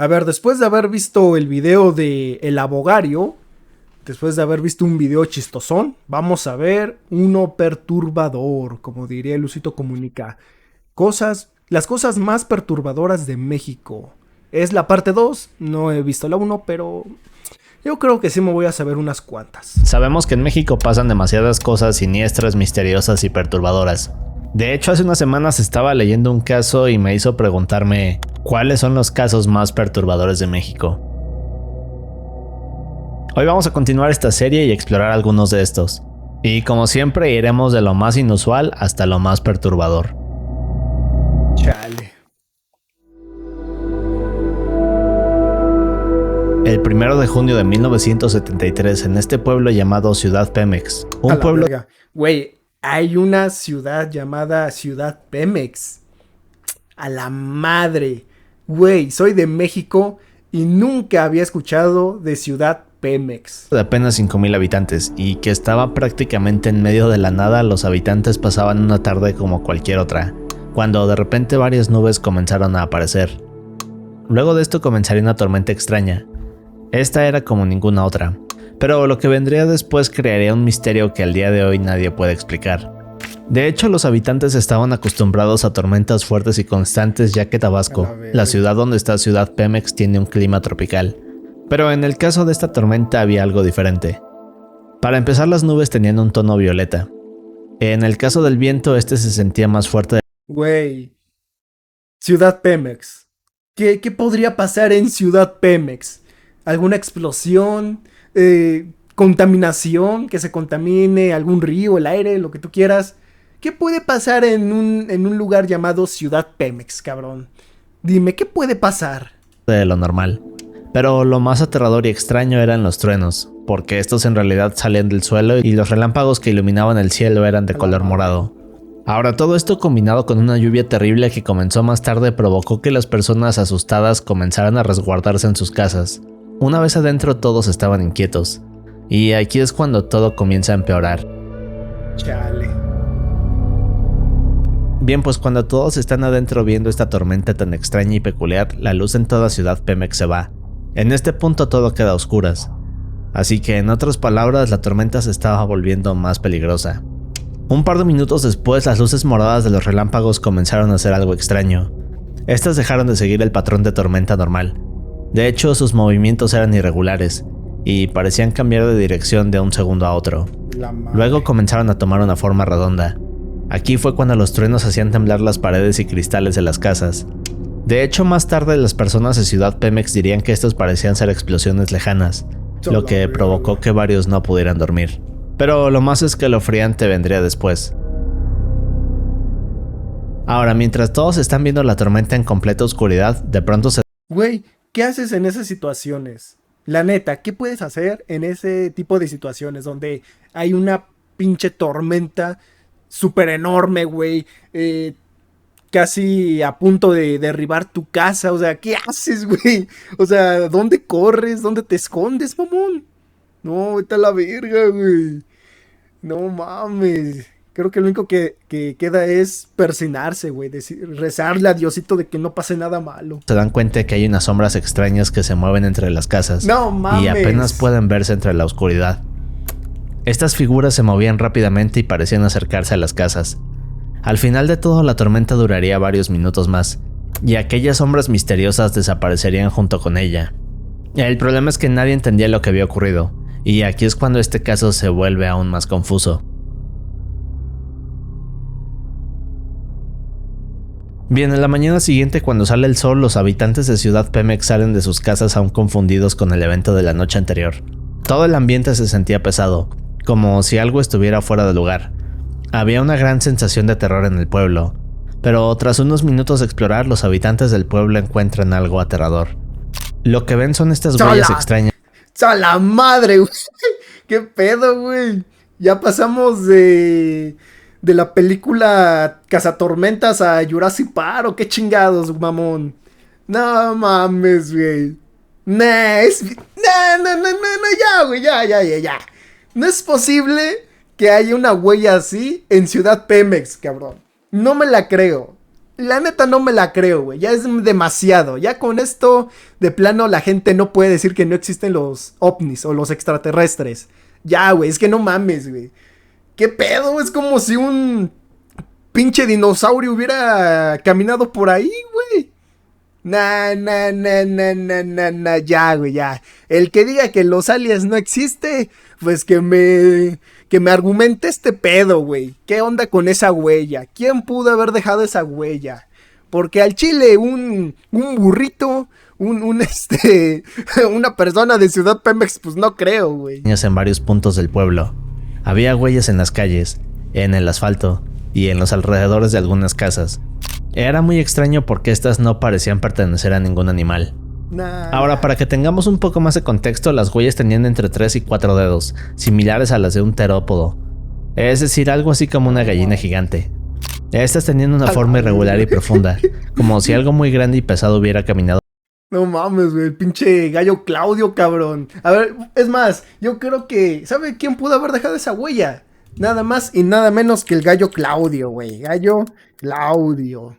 A ver, después de haber visto el video de El Abogario, después de haber visto un video chistosón, vamos a ver uno perturbador, como diría Lucito Comunica. Las cosas más perturbadoras de México. Es la parte 2, no he visto la uno, pero yo creo que sí me voy a saber unas cuantas. Sabemos que en México pasan demasiadas cosas siniestras, misteriosas y perturbadoras. De hecho, hace unas semanas estaba leyendo un caso y me hizo preguntarme cuáles son los casos más perturbadores de México. Hoy vamos a continuar esta serie y explorar algunos de estos. Y como siempre iremos de lo más inusual hasta lo más perturbador. Chale. El 1 de junio de 1973 en este pueblo llamado Ciudad Pemex. Un pueblo... Güey, hay una ciudad llamada Ciudad Pemex. A la madre. Güey, soy de México y nunca había escuchado de Ciudad Pemex. De apenas 5,000 habitantes y que estaba prácticamente en medio de la nada. Los habitantes pasaban una tarde como cualquier otra, cuando de repente varias nubes comenzaron a aparecer. Luego de esto comenzaría una tormenta extraña. Esta era como ninguna otra, pero lo que vendría después crearía un misterio que al día de hoy nadie puede explicar. De hecho, los habitantes estaban acostumbrados a tormentas fuertes y constantes, ya que Tabasco, la ciudad donde está Ciudad Pemex, tiene un clima tropical. Pero en el caso de esta tormenta había algo diferente. Para empezar, las nubes tenían un tono violeta. En el caso del viento, este se sentía más fuerte. Güey, Ciudad Pemex. ¿Qué podría pasar en Ciudad Pemex? ¿Alguna explosión? ¿Contaminación? ¿Que se contamine algún río, el aire, lo que tú quieras? ¿Qué puede pasar en un lugar llamado Ciudad Pemex, cabrón? Dime, ¿qué puede pasar? De lo normal. Pero lo más aterrador y extraño eran los truenos, porque estos en realidad salían del suelo y los relámpagos que iluminaban el cielo eran de color morado. Ahora, todo esto combinado con una lluvia terrible que comenzó más tarde provocó que las personas asustadas comenzaran a resguardarse en sus casas. Una vez adentro todos estaban inquietos, y aquí es cuando todo comienza a empeorar. Chale. Bien, pues cuando todos están adentro viendo esta tormenta tan extraña y peculiar, la luz en toda Ciudad Pemex se va. En este punto todo queda a oscuras. Así que en otras palabras, la tormenta se estaba volviendo más peligrosa. Un par de minutos después, las luces moradas de los relámpagos comenzaron a hacer algo extraño. Estas dejaron de seguir el patrón de tormenta normal. De hecho, sus movimientos eran irregulares y parecían cambiar de dirección de un segundo a otro. Luego comenzaron a tomar una forma redonda. Aquí fue cuando los truenos hacían temblar las paredes y cristales de las casas. De hecho, más tarde las personas de Ciudad Pemex dirían que estos parecían ser explosiones lejanas, lo que provocó que varios no pudieran dormir. Pero lo más escalofriante vendría después. Ahora, mientras todos están viendo la tormenta en completa oscuridad, de pronto se... Güey, ¿qué haces en esas situaciones? La neta, ¿qué puedes hacer en ese tipo de situaciones donde hay una pinche tormenta súper enorme, güey? Casi a punto de derribar tu casa. O sea, ¿qué haces, güey? O sea, ¿dónde corres? ¿Dónde te escondes, mamón? No, vete a la verga, güey. No mames. Creo que lo único que queda es persinarse, güey. Rezarle a Diosito de que no pase nada malo. Se dan cuenta que hay unas sombras extrañas que se mueven entre las casas. No mames. Y apenas pueden verse entre la oscuridad. Estas figuras se movían rápidamente y parecían acercarse a las casas. Al final de todo, la tormenta duraría varios minutos más, y aquellas sombras misteriosas desaparecerían junto con ella. El problema es que nadie entendía lo que había ocurrido, y aquí es cuando este caso se vuelve aún más confuso. Bien, en la mañana siguiente, cuando sale el sol, los habitantes de Ciudad Pemex salen de sus casas aún confundidos con el evento de la noche anterior. Todo el ambiente se sentía pesado, como si algo estuviera fuera de lugar. Había una gran sensación de terror en el pueblo, pero tras unos minutos de explorar, los habitantes del pueblo encuentran algo aterrador. Lo que ven son estas huellas extrañas. ¡A la madre, güey! ¿Qué pedo, güey? Ya pasamos de la película Cazatormentas a Jurassic Park, ¿o qué chingados, mamón? No mames, güey. No, ya, güey, ya. No es posible que haya una huella así en Ciudad Pemex, cabrón. No me la creo. La neta no me la creo, güey. Ya es demasiado. Ya con esto, de plano, la gente no puede decir que no existen los ovnis o los extraterrestres. Ya, güey, es que no mames, güey. ¿Qué pedo? Es como si un pinche dinosaurio hubiera caminado por ahí, güey. Ya, güey, ya. El que diga que los aliens no existe, pues que me argumente este pedo, güey. ¿Qué onda con esa huella? ¿Quién pudo haber dejado esa huella? Porque al chile un burrito, una persona de Ciudad Pemex, pues no creo, güey. En varios puntos del pueblo. Había huellas en las calles, en el asfalto y en los alrededores de algunas casas. Era muy extraño porque estas no parecían pertenecer a ningún animal. Ahora, para que tengamos un poco más de contexto, las huellas tenían entre 3 y 4 dedos, similares a las de un terópodo. Es decir, algo así como una gallina gigante. Estas tenían una forma irregular y profunda, como si algo muy grande y pesado hubiera caminado. No mames, güey, el pinche gallo Claudio, cabrón. A ver, es más, yo creo que... ¿Sabe quién pudo haber dejado esa huella? Nada más y nada menos que el gallo Claudio, güey. Gallo Claudio.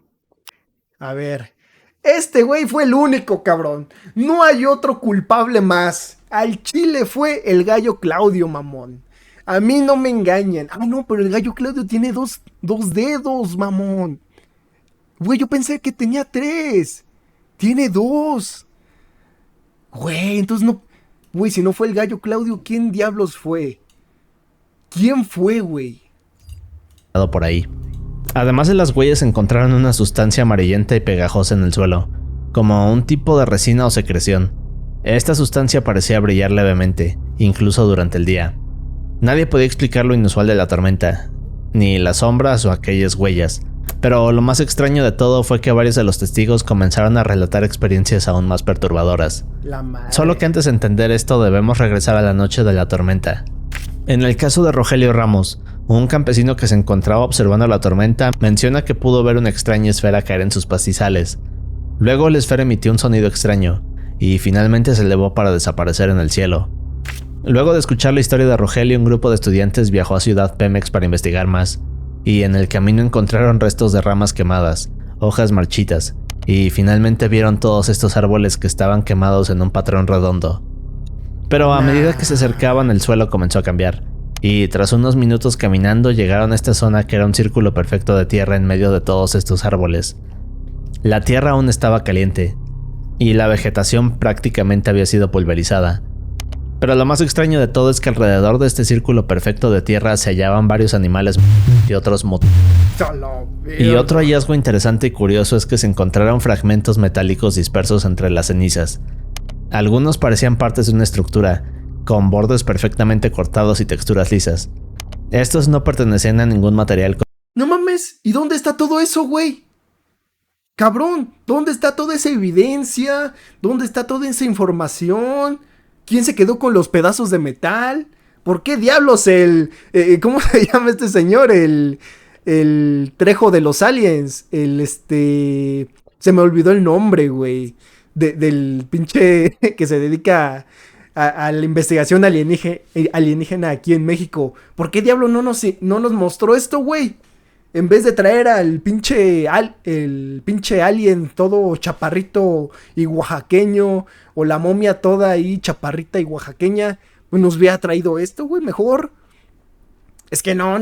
A ver. Este güey fue el único, cabrón. No hay otro culpable más. Al chile fue el gallo Claudio, mamón. A mí no me engañan. Ah, no, pero el gallo Claudio tiene dos dedos, mamón. Güey, yo pensé que tenía 3. Tiene 2. Güey, entonces no... Güey, si no fue el gallo Claudio, ¿quién diablos fue? ¿Quién fue, güey? Por ahí. Además de las huellas encontraron una sustancia amarillenta y pegajosa en el suelo, como un tipo de resina o secreción. Esta sustancia parecía brillar levemente, incluso durante el día. Nadie podía explicar lo inusual de la tormenta, ni las sombras o aquellas huellas, pero lo más extraño de todo fue que varios de los testigos comenzaron a relatar experiencias aún más perturbadoras. Solo que antes de entender esto debemos regresar a la noche de la tormenta. En el caso de Rogelio Ramos, un campesino que se encontraba observando la tormenta menciona que pudo ver una extraña esfera caer en sus pastizales. Luego la esfera emitió un sonido extraño, y finalmente se elevó para desaparecer en el cielo. Luego de escuchar la historia de Rogelio, un grupo de estudiantes viajó a Ciudad Pemex para investigar más, y en el camino encontraron restos de ramas quemadas, hojas marchitas, y finalmente vieron todos estos árboles que estaban quemados en un patrón redondo. Pero a medida que se acercaban, el suelo comenzó a cambiar, y tras unos minutos caminando llegaron a esta zona que era un círculo perfecto de tierra en medio de todos estos árboles. La tierra aún estaba caliente, y la vegetación prácticamente había sido pulverizada. Pero lo más extraño de todo es que alrededor de este círculo perfecto de tierra se hallaban varios animales y otros Y otro hallazgo interesante y curioso es que se encontraron fragmentos metálicos dispersos entre las cenizas. Algunos parecían partes de una estructura, con bordes perfectamente cortados y texturas lisas. Estos no pertenecían a ningún material. No mames, ¿y dónde está todo eso, güey? Cabrón, ¿dónde está toda esa evidencia? ¿Dónde está toda esa información? ¿Quién se quedó con los pedazos de metal? ¿Por qué diablos ¿cómo se llama este señor? El Trejo de los aliens. Se me olvidó el nombre, güey. Del pinche que se dedica a la investigación alienígena aquí en México. ¿Por qué diablo no nos mostró esto, güey? En vez de traer al el pinche alien todo chaparrito y oaxaqueño, o la momia toda ahí chaparrita y oaxaqueña, pues nos hubiera traído esto, güey, mejor. Es que no.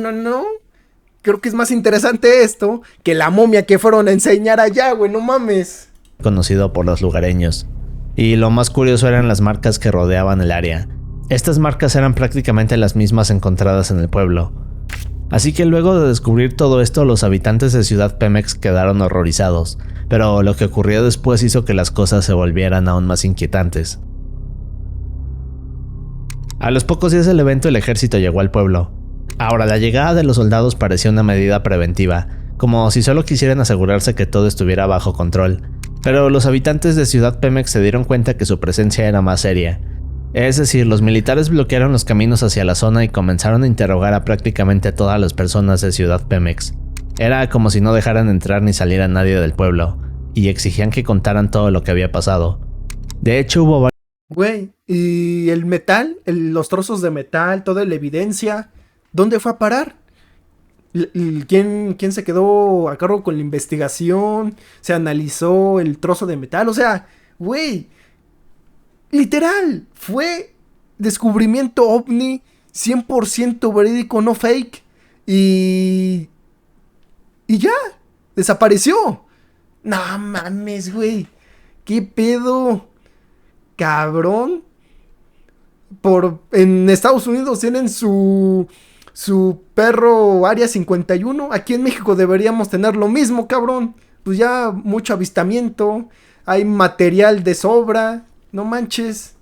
Creo que es más interesante esto que la momia que fueron a enseñar allá, güey, no mames. Conocido por los lugareños. Y lo más curioso eran las marcas que rodeaban el área. Estas marcas eran prácticamente las mismas encontradas en el pueblo. Así que luego de descubrir todo esto, los habitantes de Ciudad Pemex quedaron horrorizados, pero lo que ocurrió después hizo que las cosas se volvieran aún más inquietantes. A los pocos días del evento, el ejército llegó al pueblo. Ahora, la llegada de los soldados parecía una medida preventiva, como si solo quisieran asegurarse que todo estuviera bajo control, pero los habitantes de Ciudad Pemex se dieron cuenta que su presencia era más seria. Es decir, los militares bloquearon los caminos hacia la zona y comenzaron a interrogar a prácticamente todas las personas de Ciudad Pemex. Era como si no dejaran entrar ni salir a nadie del pueblo, y exigían que contaran todo lo que había pasado. De hecho, hubo varios... Güey, ¿y el metal? Los trozos de metal, toda la evidencia, ¿dónde fue a parar? ¿Quién se quedó a cargo con la investigación? Se analizó el trozo de metal. O sea, güey, literal, fue descubrimiento ovni 100% verídico, no fake. Y... Y ya, desapareció. No mames, güey. ¿Qué pedo? Cabrón. En Estados Unidos tienen su perro Área 51. Aquí en México deberíamos tener lo mismo, cabrón. Pues ya mucho avistamiento. Hay material de sobra. No manches.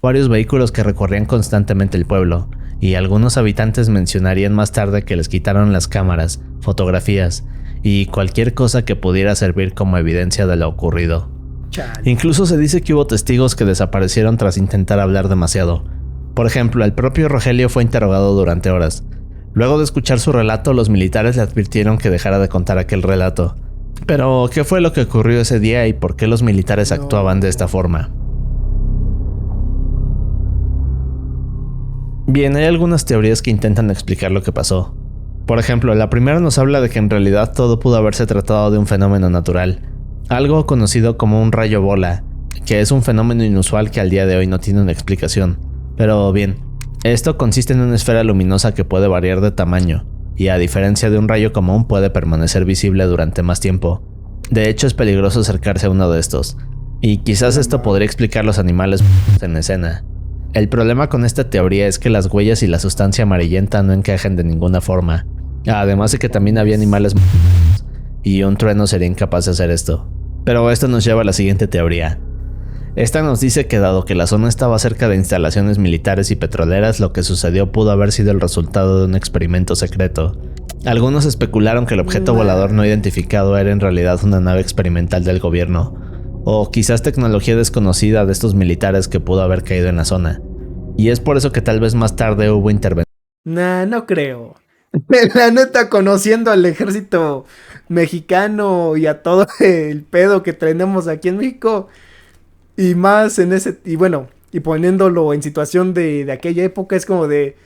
Varios vehículos que recorrían constantemente el pueblo, y algunos habitantes mencionarían más tarde que les quitaron las cámaras, fotografías y cualquier cosa que pudiera servir como evidencia de lo ocurrido. Chale. Incluso se dice que hubo testigos que desaparecieron tras intentar hablar demasiado. Por ejemplo, el propio Rogelio fue interrogado durante horas. Luego de escuchar su relato, los militares le advirtieron que dejara de contar aquel relato. Pero, ¿qué fue lo que ocurrió ese día y por qué los militares actuaban de esta forma? Bien, hay algunas teorías que intentan explicar lo que pasó. Por ejemplo, la primera nos habla de que en realidad todo pudo haberse tratado de un fenómeno natural, algo conocido como un rayo bola, que es un fenómeno inusual que al día de hoy no tiene una explicación. Pero bien, esto consiste en una esfera luminosa que puede variar de tamaño, y a diferencia de un rayo común puede permanecer visible durante más tiempo. De hecho, es peligroso acercarse a uno de estos, y quizás esto podría explicar los animales en escena. El problema con esta teoría es que las huellas y la sustancia amarillenta no encajan de ninguna forma, además de que también había animales y un trueno sería incapaz de hacer esto. Pero esto nos lleva a la siguiente teoría. Esta nos dice que dado que la zona estaba cerca de instalaciones militares y petroleras, lo que sucedió pudo haber sido el resultado de un experimento secreto. Algunos especularon que el objeto volador no identificado era en realidad una nave experimental del gobierno, o quizás tecnología desconocida de estos militares que pudo haber caído en la zona. Y es por eso que tal vez más tarde hubo intervención. Nah, no creo. La neta, conociendo al ejército mexicano y a todo el pedo que tenemos aquí en México, y más en ese, y bueno, y poniéndolo en situación de aquella época, es como de,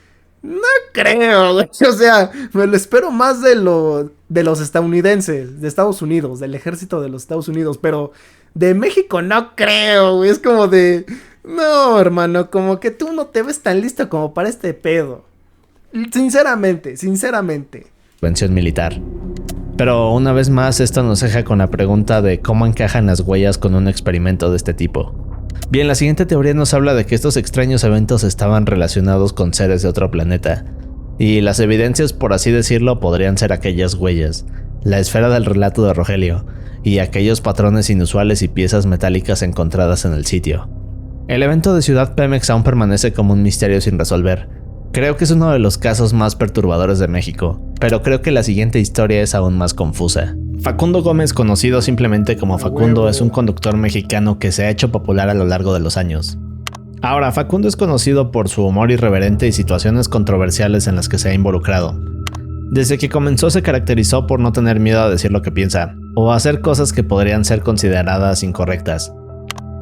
no creo, güey. O sea, me lo espero más de los estadounidenses, de Estados Unidos, del ejército de los Estados Unidos, pero de México no creo, güey. Es como de, no, hermano, como que tú no te ves tan listo como para este pedo. Sinceramente. Intervención militar. Pero una vez más esto nos deja con la pregunta de cómo encajan las huellas con un experimento de este tipo. Bien, la siguiente teoría nos habla de que estos extraños eventos estaban relacionados con seres de otro planeta, y las evidencias, por así decirlo, podrían ser aquellas huellas, la esfera del relato de Rogelio, y aquellos patrones inusuales y piezas metálicas encontradas en el sitio. El evento de Ciudad Pemex aún permanece como un misterio sin resolver. Creo que es uno de los casos más perturbadores de México, pero creo que la siguiente historia es aún más confusa. Facundo Gómez, conocido simplemente como Facundo, es un conductor mexicano que se ha hecho popular a lo largo de los años. Ahora, Facundo es conocido por su humor irreverente y situaciones controversiales en las que se ha involucrado. Desde que comenzó se caracterizó por no tener miedo a decir lo que piensa, o hacer cosas que podrían ser consideradas incorrectas.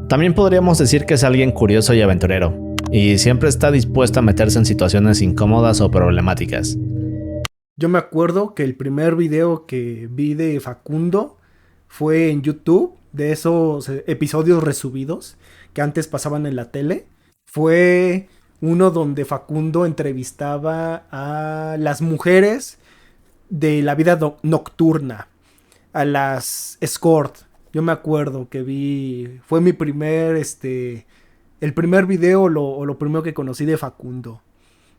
También podríamos decir que es alguien curioso y aventurero, y siempre está dispuesto a meterse en situaciones incómodas o problemáticas. Yo me acuerdo que el primer video que vi de Facundo fue en YouTube, de esos episodios resubidos que antes pasaban en la tele. Fue uno donde Facundo entrevistaba a las mujeres de la vida nocturna, a las escort. Yo me acuerdo que vi, fue mi primer, el primer video o lo primero que conocí de Facundo,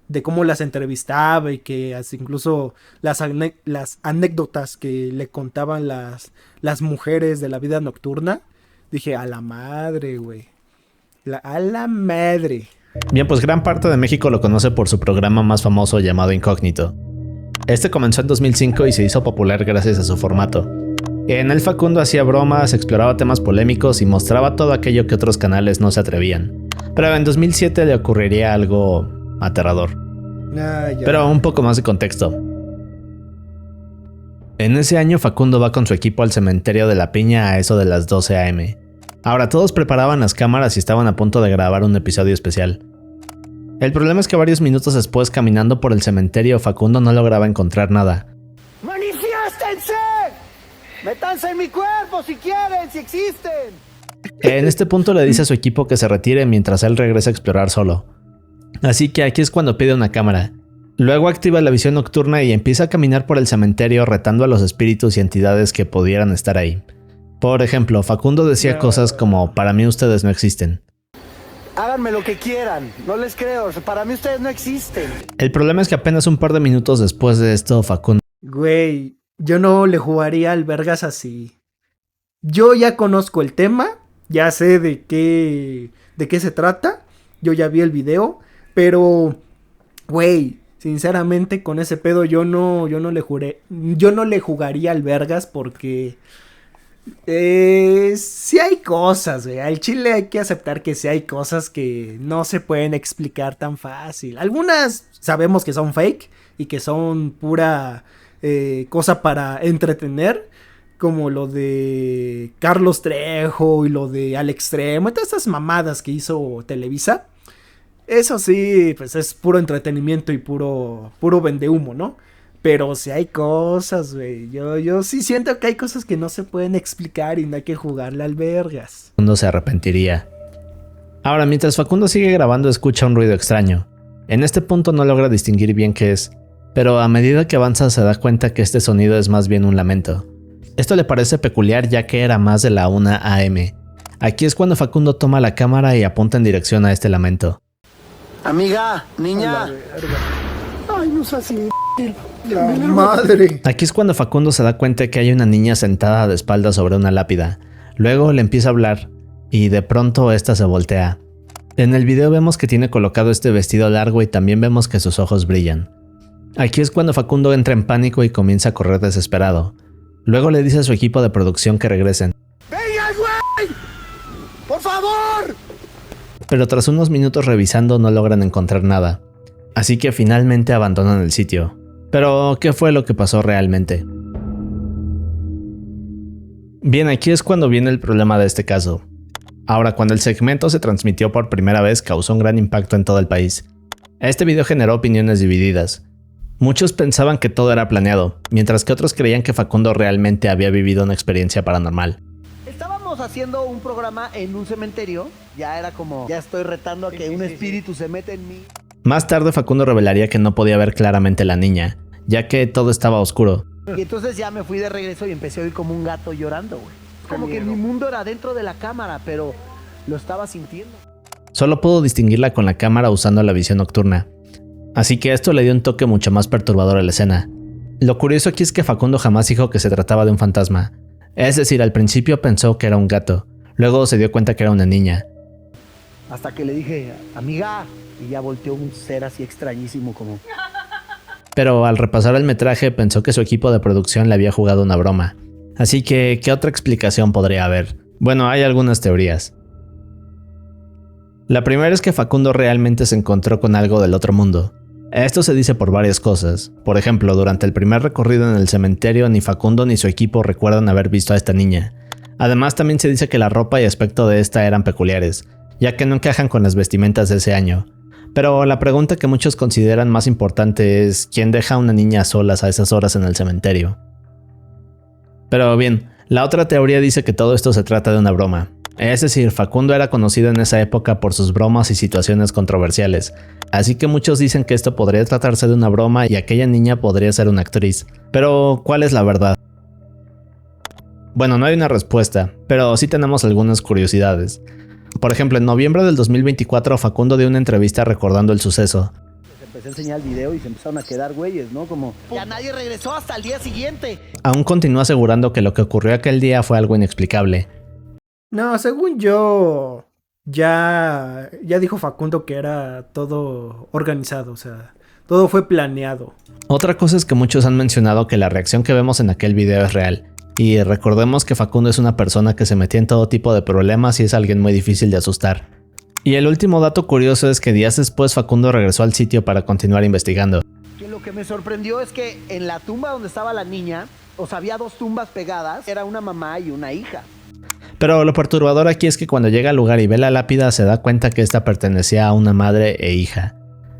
de cómo las entrevistaba y que incluso las anécdotas que le contaban las mujeres de la vida nocturna. Dije, a la madre, güey. A la madre. Bien, pues gran parte de México lo conoce por su programa más famoso llamado Incógnito. Este comenzó en 2005 y se hizo popular gracias a su formato. En él Facundo hacía bromas, exploraba temas polémicos y mostraba todo aquello que otros canales no se atrevían. Pero en 2007 le ocurriría algo aterrador. Pero un poco más de contexto. En ese año Facundo va con su equipo al cementerio de La Piña a eso de las 12 am. Ahora todos preparaban las cámaras y estaban a punto de grabar un episodio especial. El problema es que varios minutos después, caminando por el cementerio, Facundo no lograba encontrar nada. ¡Manifiéstense! ¡Métanse en mi cuerpo si quieren, si existen! En este punto le dice a su equipo que se retire mientras él regresa a explorar solo. Así que aquí es cuando pide una cámara. Luego activa la visión nocturna y empieza a caminar por el cementerio retando a los espíritus y entidades que pudieran estar ahí. Por ejemplo, Facundo decía cosas como: para mí ustedes no existen. Háganme lo que quieran, no les creo, para mí ustedes no existen. El problema es que apenas un par de minutos después de esto, Facundo... Güey, yo no le jugaría al vergas así. Yo ya conozco el tema, ya sé de qué se trata, yo ya vi el video, pero, güey, sinceramente con ese pedo yo no le jugaría al vergas porque... sí hay cosas, güey. Al chile hay que aceptar que sí hay cosas que no se pueden explicar tan fácil. Algunas sabemos que son fake y que son pura cosa para entretener, como lo de Carlos Trejo y lo de Al Extremo y todas estas mamadas que hizo Televisa. Eso sí, pues es puro entretenimiento y puro vendehumo, ¿no? Pero sí hay cosas, güey. Yo sí siento que hay cosas que no se pueden explicar y no hay que jugarle al vergas. Facundo se arrepentiría. Ahora, mientras Facundo sigue grabando, escucha un ruido extraño. En este punto no logra distinguir bien qué es, pero a medida que avanza se da cuenta que este sonido es más bien un lamento. Esto le parece peculiar ya que era más de la 1 AM. Aquí es cuando Facundo toma la cámara y apunta en dirección a este lamento. Amiga, niña. Ay, no seas así. La madre. Aquí es cuando Facundo se da cuenta que hay una niña sentada de espaldas sobre una lápida. Luego le empieza a hablar y de pronto esta se voltea. En el video vemos que tiene colocado este vestido largo y también vemos que sus ojos brillan. Aquí es cuando Facundo entra en pánico y comienza a correr desesperado. Luego le dice a su equipo de producción que regresen. ¡Venga, güey! ¡Por favor! Pero tras unos minutos revisando no logran encontrar nada. Así que finalmente abandonan el sitio. Pero, ¿qué fue lo que pasó realmente? Bien, aquí es cuando viene el problema de este caso. Ahora, cuando el segmento se transmitió por primera vez, causó un gran impacto en todo el país. Este video generó opiniones divididas. Muchos pensaban que todo era planeado, mientras que otros creían que Facundo realmente había vivido una experiencia paranormal. Estábamos haciendo un programa en un cementerio. Ya era como, ya estoy retando a que un espíritu se mete en mí. Más tarde Facundo revelaría que no podía ver claramente a la niña, ya que todo estaba oscuro. Y entonces ya me fui de regreso y empecé a oír como un gato llorando, güey. Como que mi mundo era dentro de la cámara, pero lo estaba sintiendo. Solo pudo distinguirla con la cámara usando la visión nocturna. Así que esto le dio un toque mucho más perturbador a la escena. Lo curioso aquí es que Facundo jamás dijo que se trataba de un fantasma. Es decir, al principio pensó que era un gato, luego se dio cuenta que era una niña. Hasta que le dije, amiga, y ya volteó un ser así extrañísimo como... Pero al repasar el metraje pensó que su equipo de producción le había jugado una broma. Así que, ¿qué otra explicación podría haber? Bueno, hay algunas teorías. La primera es que Facundo realmente se encontró con algo del otro mundo. Esto se dice por varias cosas. Por ejemplo, durante el primer recorrido en el cementerio, ni Facundo ni su equipo recuerdan haber visto a esta niña. Además, también se dice que la ropa y aspecto de esta eran peculiares, ya que no encajan con las vestimentas de ese año. Pero la pregunta que muchos consideran más importante es ¿quién deja a una niña a solas a esas horas en el cementerio? Pero bien, la otra teoría dice que todo esto se trata de una broma. Es decir, Facundo era conocido en esa época por sus bromas y situaciones controversiales, así que muchos dicen que esto podría tratarse de una broma y aquella niña podría ser una actriz. Pero, ¿cuál es la verdad? Bueno, no hay una respuesta, pero sí tenemos algunas curiosidades. Por ejemplo, en noviembre del 2024, Facundo dio una entrevista recordando el suceso. Empecé a enseñar el video y se empezaron a quedar güeyes, ¿no? Como, ya nadie regresó hasta el día siguiente. Aún continúa asegurando que lo que ocurrió aquel día fue algo inexplicable. No, según yo, ya dijo Facundo que era todo organizado, o sea, todo fue planeado. Otra cosa es que muchos han mencionado que la reacción que vemos en aquel video es real. Y recordemos que Facundo es una persona que se metía en todo tipo de problemas y es alguien muy difícil de asustar. Y el último dato curioso es que días después Facundo regresó al sitio para continuar investigando. Que lo que me sorprendió es que en la tumba donde estaba la niña, o sea, había dos tumbas pegadas, era una mamá y una hija. Pero lo perturbador aquí es que cuando llega al lugar y ve la lápida se da cuenta que esta pertenecía a una madre e hija.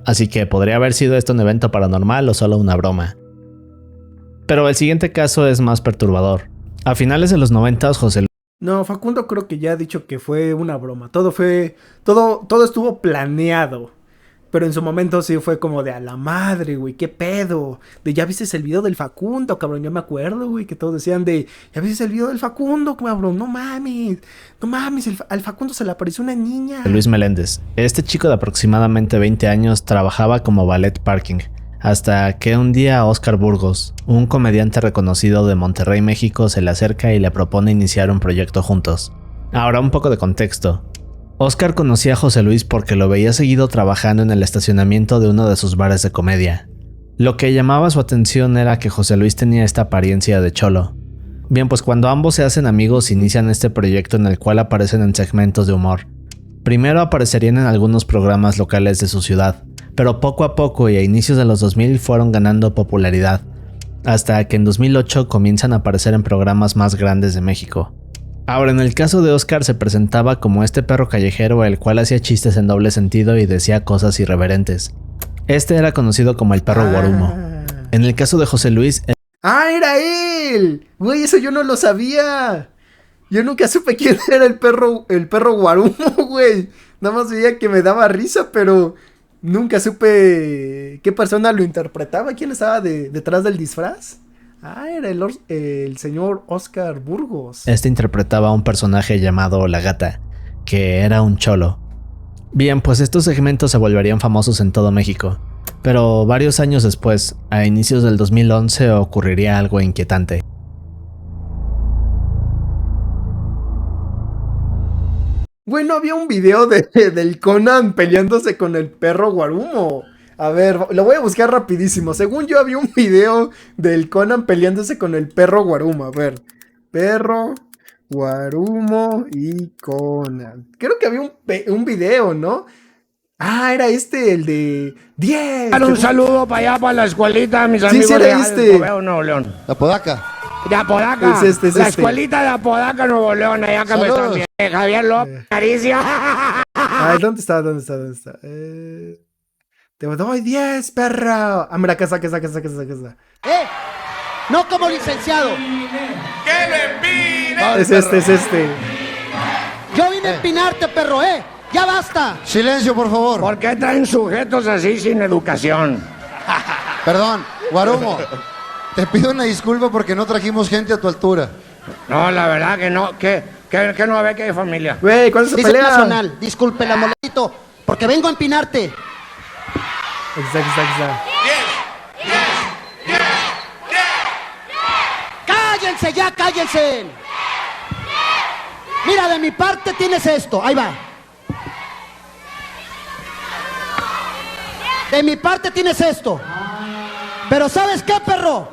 así que podría haber sido esto un evento paranormal o solo una broma. Pero el siguiente caso es más perturbador. A finales de los 90, José Luis... No, Facundo creo que ya ha dicho que fue una broma. Todo estuvo planeado. Pero en su momento sí fue como de a la madre, güey, qué pedo. De ya viste el video del Facundo, cabrón, yo me acuerdo, güey, que todos decían de ya viste el video del Facundo, cabrón, no mames, al Facundo se le apareció una niña. Luis Meléndez. Este chico de aproximadamente 20 años trabajaba como valet parking, hasta que un día Oscar Burgos, un comediante reconocido de Monterrey, México, se le acerca y le propone iniciar un proyecto juntos. Ahora un poco de contexto. Oscar conocía a José Luis porque lo veía seguido trabajando en el estacionamiento de uno de sus bares de comedia. Lo que llamaba su atención era que José Luis tenía esta apariencia de cholo. Bien, pues cuando ambos se hacen amigos inician este proyecto en el cual aparecen en segmentos de humor. Primero aparecerían en algunos programas locales de su ciudad, pero poco a poco y a inicios de los 2000 fueron ganando popularidad, hasta que en 2008 comienzan a aparecer en programas más grandes de México. Ahora, en el caso de Oscar se presentaba como este perro callejero el cual hacía chistes en doble sentido y decía cosas irreverentes. Este era conocido como el perro Guarumo. En el caso de José Luis... Era él. Güey, eso yo no lo sabía. Yo nunca supe quién era el perro Guarumo, güey. Nada más veía que me daba risa, pero nunca supe qué persona lo interpretaba. ¿Quién estaba detrás del disfraz? Era el señor Oscar Burgos. Este interpretaba a un personaje llamado La Gata, que era un cholo. Bien, pues estos segmentos se volverían famosos en todo México. Pero varios años después, a inicios del 2011, ocurriría algo inquietante. Bueno, había un video del Conan peleándose con el perro Guarumo. A ver, lo voy a buscar rapidísimo. Según yo había un video del Conan peleándose con el perro Guarumo. A ver, perro, Guarumo y Conan. Creo que había un video, ¿no? Era el de 10. Un saludo para allá, para la escuelita, mis amigos sí, de Escobedo, Nuevo León. La Podaca. De Apodaca. Es la escuelita de Apodaca, Nuevo León, allá que me están viendo. Javier López, Caricia. ¿Dónde está? Te doy 10, perro. Mira, acá está. No como licenciado. ¡Que le empine! Es este. Yo vine a empinarte, perro, ya basta. Silencio, por favor. ¿Por qué traen sujetos así sin educación? Perdón, Guarumo. Te pido una disculpa porque no trajimos gente a tu altura. No, la verdad que no, que no ve que hay familia. Güey, ¿cuándo se Disciplina pelea? nacional, disculpe la moletito, porque vengo a empinarte. Está. ¡Cállense! Mira, de mi parte tienes esto, ahí va. De mi parte tienes esto. Pero ¿sabes qué, perro?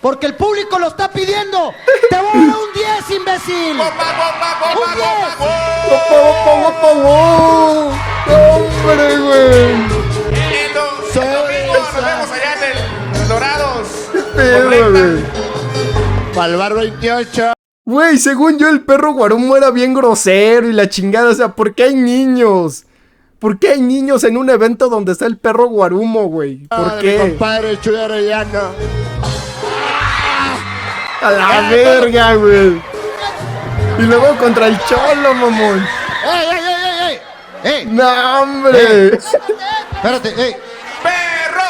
Porque el público lo está pidiendo. Te voy a dar un 10, imbécil. Un 10. ¡Hombre, güey! Nos vemos allá en el Dorados. ¡Qué pedo, güey! Palvar 28. Güey, según yo el perro Guarumo era bien grosero y la chingada. O sea, ¿por qué hay niños? ¿Por qué hay niños en un evento donde está el perro Guarumo, güey? ¿Por qué? Compadre Chuy Arellano. A la verga, güey. Y luego contra el cholo, mamón. ¡Ey! ¡No, hombre! Espérate, ¡Perro!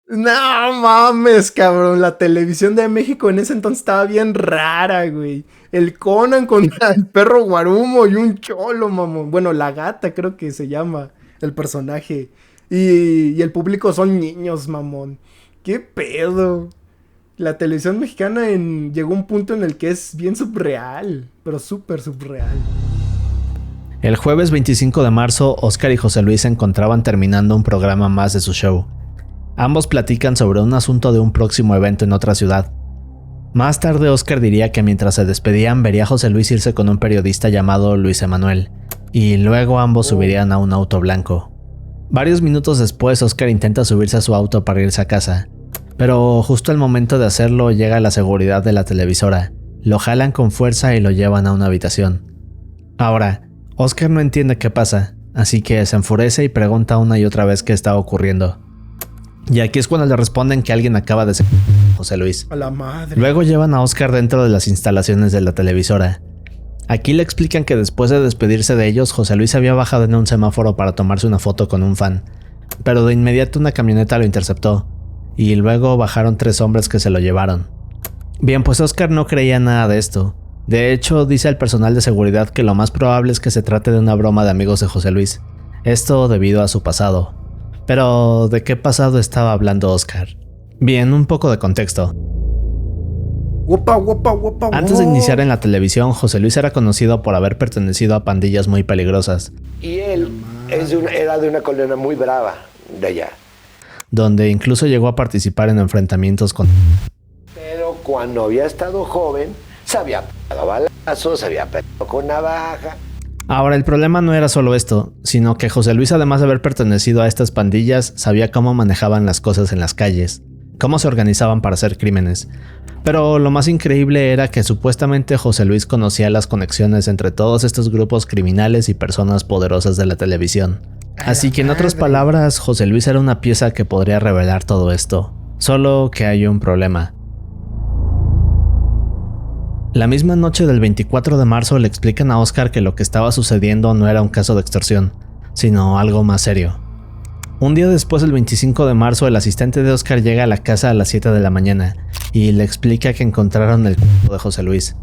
No mames, cabrón. La televisión de México en ese entonces estaba bien rara, güey. El Conan contra el perro Guarumo y un cholo, mamón. Bueno, La Gata creo que se llama el personaje. Y el público son niños, mamón. ¿Qué pedo? La televisión mexicana llegó a un punto en el que es bien subreal. Pero súper subreal. El jueves 25 de marzo, Oscar y José Luis se encontraban terminando un programa más de su show. Ambos platican sobre un asunto de un próximo evento en otra ciudad. Más tarde, Oscar diría que mientras se despedían vería a José Luis irse con un periodista llamado Luis Emanuel, y luego ambos subirían a un auto blanco. Varios minutos después, Oscar intenta subirse a su auto para irse a casa, pero justo al momento de hacerlo llega la seguridad de la televisora, lo jalan con fuerza y lo llevan a una habitación. Ahora, Oscar no entiende qué pasa, así que se enfurece y pregunta una y otra vez qué está ocurriendo. Y aquí es cuando le responden que alguien acaba de ser José Luis. A la madre. Luego llevan a Oscar dentro de las instalaciones de la televisora. Aquí le explican que después de despedirse de ellos, José Luis había bajado en un semáforo para tomarse una foto con un fan, pero de inmediato una camioneta lo interceptó, y luego bajaron 3 hombres que se lo llevaron. Bien, pues Oscar no creía nada de esto. De hecho, dice al personal de seguridad que lo más probable es que se trate de una broma de amigos de José Luis, esto debido a su pasado. Pero, ¿de qué pasado estaba hablando Oscar? Bien, un poco de contexto. Guapa, guapa, guapa, Antes de iniciar en la televisión, José Luis era conocido por haber pertenecido a pandillas muy peligrosas, Y él era de una colonia muy brava de allá. donde incluso llegó a participar en enfrentamientos con... Pero cuando había estado joven, se había pegado balazos, se había pegado con navaja. Ahora, el problema no era solo esto, sino que José Luis, además de haber pertenecido a estas pandillas, sabía cómo manejaban las cosas en las calles, cómo se organizaban para hacer crímenes. Pero lo más increíble era que supuestamente José Luis conocía las conexiones entre todos estos grupos criminales y personas poderosas de la televisión. Así que en otras palabras, José Luis era una pieza que podría revelar todo esto. Solo que hay un problema. La misma noche del 24 de marzo le explican a Oscar que lo que estaba sucediendo no era un caso de extorsión, sino algo más serio. Un día después, el 25 de marzo, el asistente de Oscar llega a la casa a las 7 de la mañana y le explica que encontraron el cuerpo de José Luis.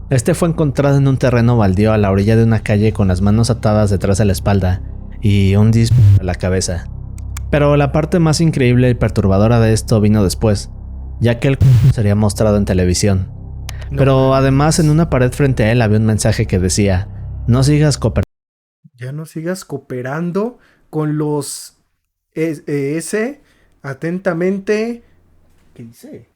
Este fue encontrado en un terreno baldío a la orilla de una calle con las manos atadas detrás de la espalda y un disparo a la cabeza. Pero la parte más increíble y perturbadora de esto vino después, ya que el cuerpo sería mostrado en televisión. Pero además en una pared frente a él había un mensaje que decía: no sigas cooperando. Ya no sigas cooperando con los atentamente. ¿Qué dice?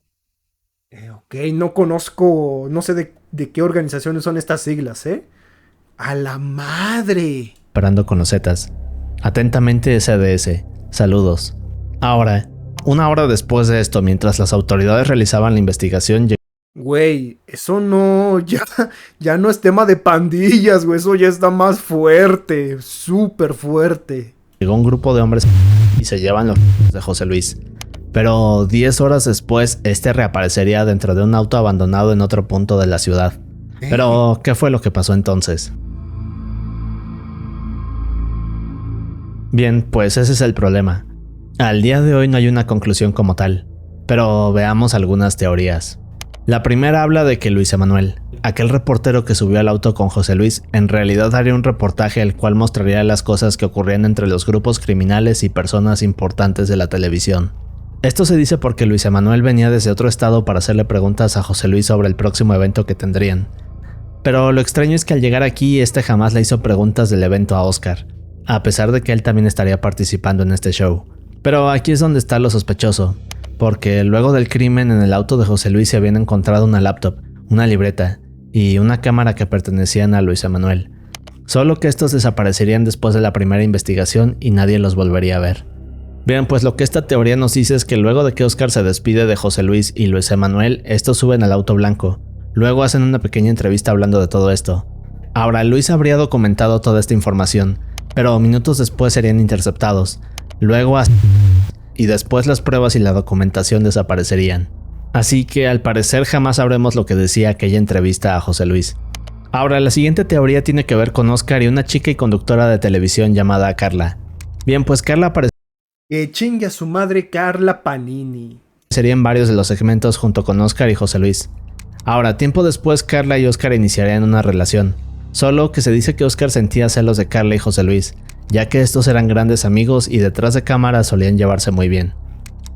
Ok, no conozco, no sé de qué organizaciones son estas siglas, ¿eh? ¡A la madre! Cooperando con los Zetas. Atentamente SDS. Saludos. Ahora, una hora después de esto, mientras las autoridades realizaban la investigación, Güey, eso no, ya no es tema de pandillas, güey, eso ya está más fuerte, súper fuerte. llegó un grupo de hombres y se llevan los de José Luis. Pero 10 horas después, este reaparecería dentro de un auto abandonado en otro punto de la ciudad. Pero, ¿qué fue lo que pasó entonces? Bien, pues ese es el problema. Al día de hoy no hay una conclusión como tal, pero veamos algunas teorías. La primera habla de que Luis Emanuel, aquel reportero que subió al auto con José Luis, en realidad haría un reportaje el cual mostraría las cosas que ocurrían entre los grupos criminales y personas importantes de la televisión. Esto se dice porque Luis Emanuel venía desde otro estado para hacerle preguntas a José Luis sobre el próximo evento que tendrían. Pero lo extraño es que al llegar aquí, este jamás le hizo preguntas del evento a Oscar, a pesar de que él también estaría participando en este show. Pero aquí es donde está lo sospechoso, porque luego del crimen en el auto de José Luis se habían encontrado una laptop, una libreta y una cámara que pertenecían a Luis Emanuel. Solo que estos desaparecerían después de la primera investigación y nadie los volvería a ver. Bien, pues lo que esta teoría nos dice es que luego de que Oscar se despide de José Luis y Luis Emanuel, estos suben al auto blanco. Luego hacen una pequeña entrevista hablando de todo esto. Ahora, Luis habría documentado toda esta información, pero minutos después serían interceptados. Luego y después las pruebas y la documentación desaparecerían. Así que al parecer jamás sabremos lo que decía aquella entrevista a José Luis. Ahora, la siguiente teoría tiene que ver con Oscar y una chica y conductora de televisión llamada Carla. Bien, pues Carla aparecería Que chingue a su madre Carla Panini. en varios de los segmentos junto con Oscar y José Luis. Ahora, tiempo después, Carla y Oscar iniciarían una relación. Solo que se dice que Oscar sentía celos de Carla y José Luis, ya que estos eran grandes amigos y detrás de cámara solían llevarse muy bien.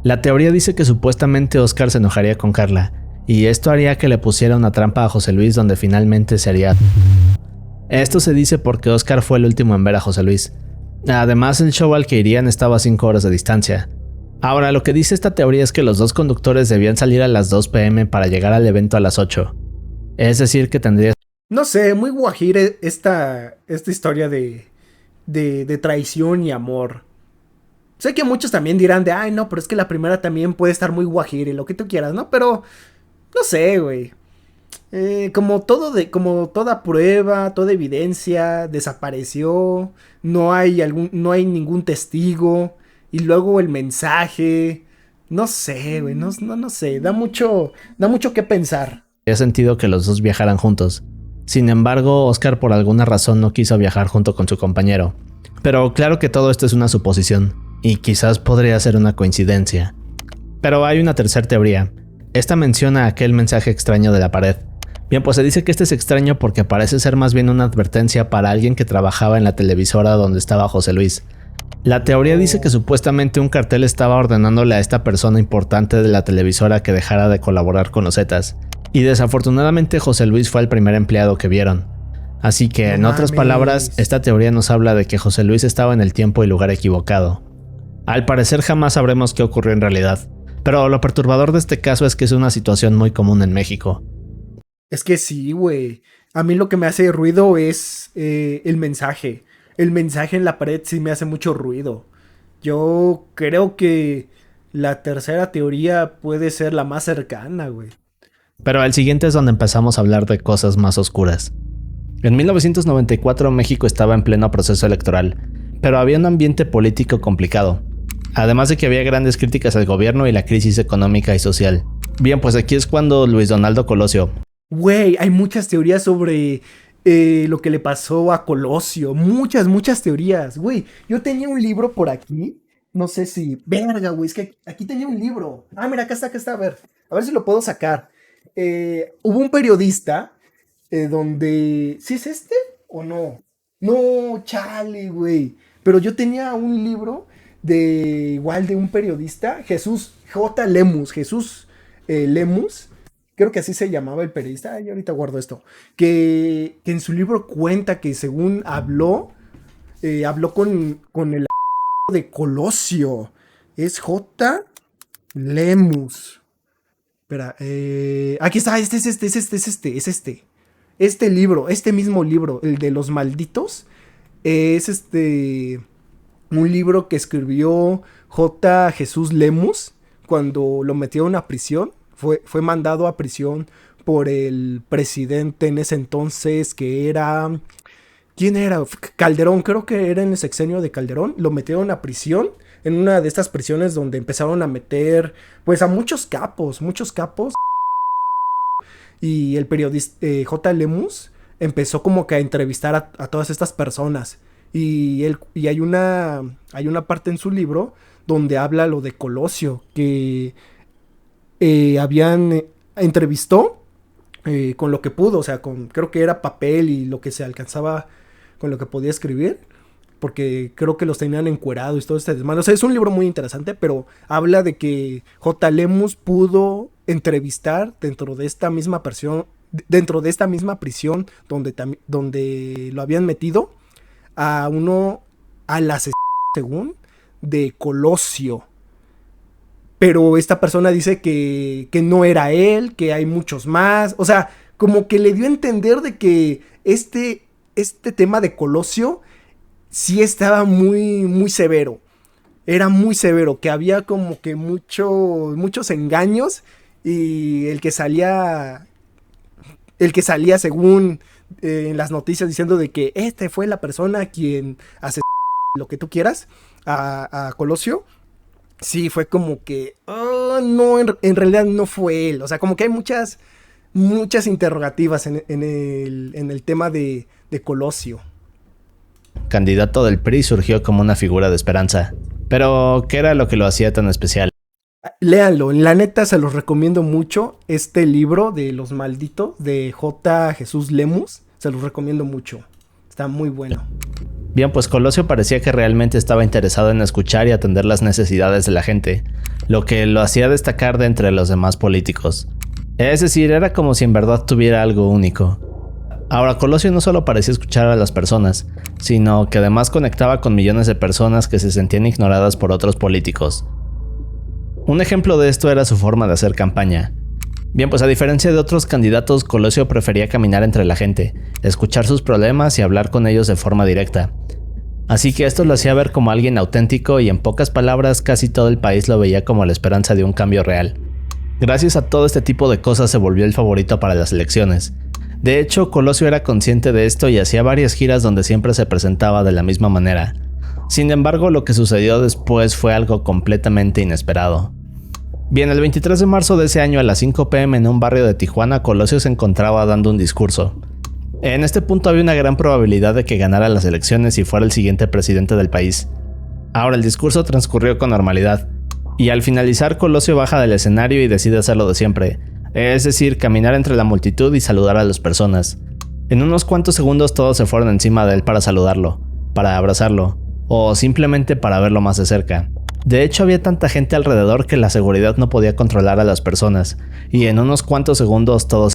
La teoría dice que supuestamente Oscar se enojaría con Carla, y esto haría que le pusiera una trampa a José Luis donde finalmente se haría. Esto se dice porque Oscar fue el último en ver a José Luis. Además, el show al que irían estaba a 5 horas de distancia. Ahora, lo que dice esta teoría es que los dos conductores debían salir a las 2 p.m. para llegar al evento a las 8. Es decir, que tendría... No sé, muy guajire esta historia de traición y amor. Sé que muchos también dirán de, ay no, pero es que la primera también puede estar muy guajire, lo que tú quieras, ¿no? Pero, no sé, güey. como toda prueba, toda evidencia desapareció, no hay ningún testigo, y luego el mensaje, no sé, güey, no sé, da mucho que pensar. Había sentido que los dos viajaran juntos. Sin embargo, Oscar por alguna razón no quiso viajar junto con su compañero. Pero claro que todo esto es una suposición, y quizás podría ser una coincidencia. Pero hay una tercera teoría. Esta menciona aquel mensaje extraño de la pared. Bien, pues se dice que este es extraño porque parece ser más bien una advertencia para alguien que trabajaba en la televisora donde estaba José Luis. La teoría dice que supuestamente un cartel estaba ordenándole a esta persona importante de la televisora que dejara de colaborar con los Zetas. Y desafortunadamente José Luis fue el primer empleado que vieron. Así que, en otras palabras, esta teoría nos habla de que José Luis estaba en el tiempo y lugar equivocado. Al parecer jamás sabremos qué ocurrió en realidad, pero lo perturbador de este caso es que es una situación muy común en México. Es que sí, güey. A mí lo que me hace ruido es el mensaje. El mensaje en la pared sí me hace mucho ruido. Yo creo que la tercera teoría puede ser la más cercana, güey. Pero el siguiente es donde empezamos a hablar de cosas más oscuras. En 1994 México estaba en pleno proceso electoral, pero había un ambiente político complicado. Además de que había grandes críticas al gobierno y la crisis económica y social. Bien, pues aquí es cuando Luis Donaldo Colosio. Güey, hay muchas teorías sobre lo que le pasó a Colosio. Muchas teorías. Güey, yo tenía un libro por aquí. No sé si... Verga, güey, es que aquí tenía un libro. Ah, mira, acá está. A ver si lo puedo sacar. Hubo un periodista donde... ¿Sí es este o no? No, chale, güey. Pero yo tenía un libro igual de un periodista, Jesús J. Lemus. Jesús Lemus. Creo que así se llamaba el periodista. Ay, ahorita guardo esto. Que en su libro cuenta que según habló con el de Colosio. Es J. Lemus. Espera, aquí está, es este. Este libro, este mismo libro, el de los malditos, es un libro que escribió J. Jesús Lemus cuando lo metió a una prisión. Fue mandado a prisión por el presidente en ese entonces, que era... ¿Quién era? Calderón, creo que era en el sexenio de Calderón. Lo metieron a prisión, en una de estas prisiones donde empezaron a meter, pues, a muchos capos. Y el periodista J. Lemus empezó como que a entrevistar a todas estas personas. Y hay una parte en su libro donde habla lo de Colosio, que entrevistó con lo que pudo, o sea, creo que era papel y lo que se alcanzaba con lo que podía escribir, porque creo que los tenían encuerados y todo este desmadre. O sea, es un libro muy interesante, pero habla de que J. Lemus pudo entrevistar dentro de esta misma prisión donde lo habían metido al asesino, según, de Colosio. Pero esta persona dice que no era él, que hay muchos más. O sea, como que le dio a entender de que este tema de Colosio sí estaba muy severo. Era muy severo, que había como que muchos engaños. Y el que salía según en las noticias diciendo de que fue la persona quien hace lo que tú quieras a Colosio. Sí, fue como que, no, en realidad no fue él. O sea, como que hay muchas interrogativas en el tema de Colosio. Candidato del PRI, surgió como una figura de esperanza. Pero, ¿qué era lo que lo hacía tan especial? Léanlo, la neta se los recomiendo mucho. Este libro de Los Malditos de J. Jesús Lemus, se los recomiendo mucho. Está muy bueno. Bien, pues Colosio parecía que realmente estaba interesado en escuchar y atender las necesidades de la gente, lo que lo hacía destacar de entre los demás políticos. Es decir, era como si en verdad tuviera algo único. Ahora, Colosio no solo parecía escuchar a las personas, sino que además conectaba con millones de personas que se sentían ignoradas por otros políticos. Un ejemplo de esto era su forma de hacer campaña. Bien, pues a diferencia de otros candidatos, Colosio prefería caminar entre la gente, escuchar sus problemas y hablar con ellos de forma directa. Así que esto lo hacía ver como alguien auténtico y en pocas palabras casi todo el país lo veía como la esperanza de un cambio real. Gracias a todo este tipo de cosas se volvió el favorito para las elecciones. De hecho, Colosio era consciente de esto y hacía varias giras donde siempre se presentaba de la misma manera. Sin embargo, lo que sucedió después fue algo completamente inesperado. Bien, el 23 de marzo de ese año a las 5 p.m. en un barrio de Tijuana, Colosio se encontraba dando un discurso. En este punto había una gran probabilidad de que ganara las elecciones y fuera el siguiente presidente del país. Ahora el discurso transcurrió con normalidad, y al finalizar Colosio baja del escenario y decide hacer lo de siempre, es decir, caminar entre la multitud y saludar a las personas. En unos cuantos segundos todos se fueron encima de él para saludarlo, para abrazarlo, o simplemente para verlo más de cerca. De hecho, había tanta gente alrededor que la seguridad no podía controlar a las personas, y en unos cuantos segundos todos...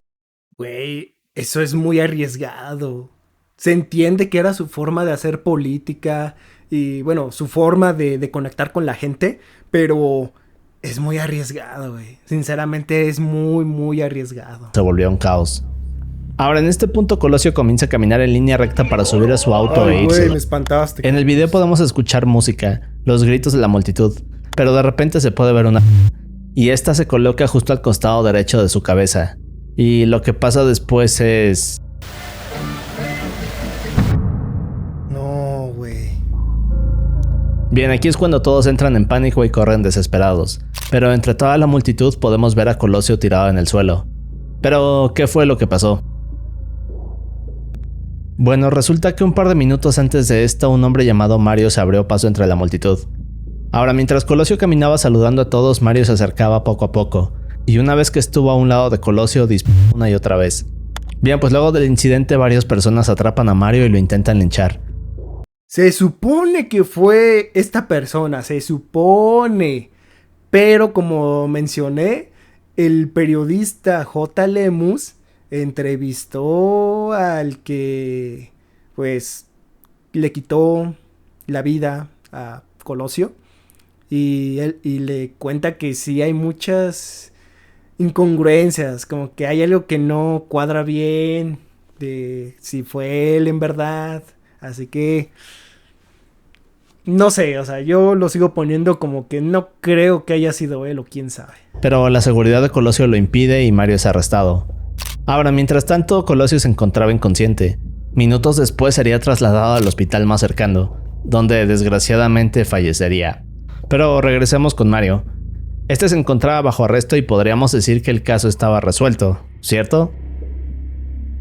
Güey, eso es muy arriesgado. Se entiende que era su forma de hacer política y, bueno, su forma de conectar con la gente, pero es muy arriesgado, güey. Sinceramente es muy, muy arriesgado. Se volvió un caos. Ahora, en este punto, Colosio comienza a caminar en línea recta para subir a su auto e irse. Güey, me espantaste. En el video podemos escuchar música, los gritos de la multitud, pero de repente se puede ver una... y esta se coloca justo al costado derecho de su cabeza. Y lo que pasa después es... No, güey. Bien, aquí es cuando todos entran en pánico y corren desesperados, pero entre toda la multitud podemos ver a Colosio tirado en el suelo. Pero, ¿qué fue lo que pasó? Bueno, resulta que un par de minutos antes de esto, un hombre llamado Mario se abrió paso entre la multitud. Ahora, mientras Colosio caminaba saludando a todos, Mario se acercaba poco a poco, y una vez que estuvo a un lado de Colosio, disparó una y otra vez. Bien, pues luego del incidente, varias personas atrapan a Mario y lo intentan linchar. Se supone que fue esta persona, se supone. Pero como mencioné, el periodista J. Lemus entrevistó al que, pues, le quitó la vida a Colosio. Y le cuenta que sí hay muchas incongruencias, como que hay algo que no cuadra bien de si fue él en verdad. Así que no sé, o sea, yo lo sigo poniendo como que no creo que haya sido él o quién sabe. Pero la seguridad de Colosio lo impide y Mario es arrestado. Ahora, mientras tanto, Colosio se encontraba inconsciente. Minutos después sería trasladado al hospital más cercano, donde desgraciadamente fallecería. Pero regresemos con Mario. Este se encontraba bajo arresto y podríamos decir que el caso estaba resuelto, ¿cierto?